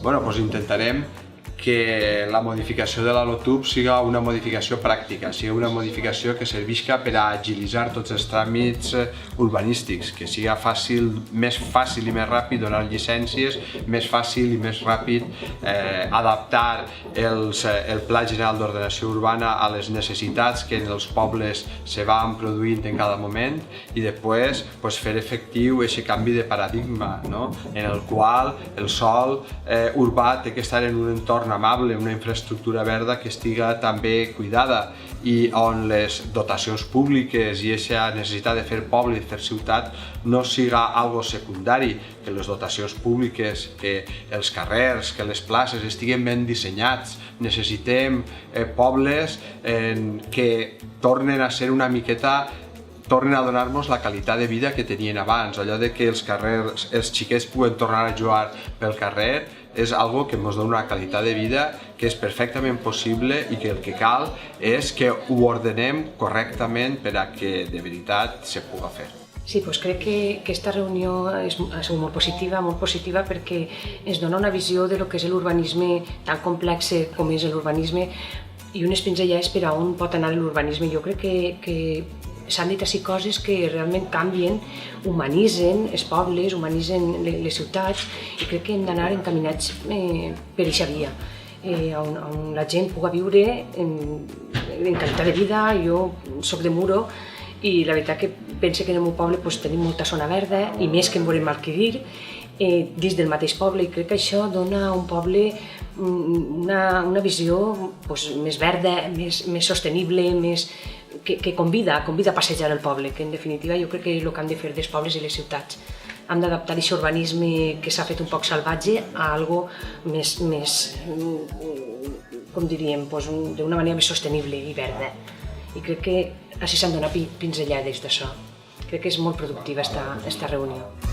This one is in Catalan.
Doncs intentarem que la modificació de la LOTUB siga una modificació pràctica, sigui una modificació que servisca per a agilitzar tots els tràmits urbanístics, que siga més fàcil i més ràpid donar llicències, més fàcil i més ràpid adaptar el Pla General d'Ordenació Urbana a les necessitats que en els pobles se van produint en cada moment i després fer efectiu aquest canvi de paradigma, en el qual el sòl urbà té que estar en un entorn amable, una infraestructura verda que estiga també cuidada i on les dotacions públiques i aquesta necessitat de fer poble i fer ciutat no siga algo secundari, que les dotacions públiques, que els carrers, que les places estiguen ben dissenyats. Necessitem pobles que tornen a ser una miqueta, tornen a donar-nos la qualitat de vida que tenien abans, allò de que els carrers, els xiquets puguen tornar a jugar pel carrer, és algo que ens dona una qualitat de vida que és perfectament possible i que el que cal és que ho ordenem correctament per a que de veritat se pugui fer. Sí, doncs crec que aquesta reunió ha sigut molt positiva perquè ens dona una visió de lo que és l'urbanisme tan complex com és l'urbanisme i unes pinzellades per a on pot anar l'urbanisme. Jo crec que s'han dit així coses que realment canvien, humanitzen els pobles, humanitzen les ciutats i crec que hem d'anar encaminats per aquesta via, on la gent pugui viure en qualitat de vida. Jo soc de Muro i la veritat que penso que en el meu poble tenim molta zona verda i més que en volem adquirir dins del mateix poble i crec que això dona a un poble una visió més verda, més sostenible, que convida a passejar el poble, que en definitiva jo crec que és el que han de fer dels pobles i les ciutats. Hem d'adaptar aquest urbanisme que s'ha fet un poc salvatge a algo més, com diríem, d'una manera més sostenible i verda. I crec que així s'han donat pinzellades d'això. Crec que és molt productiva esta reunió.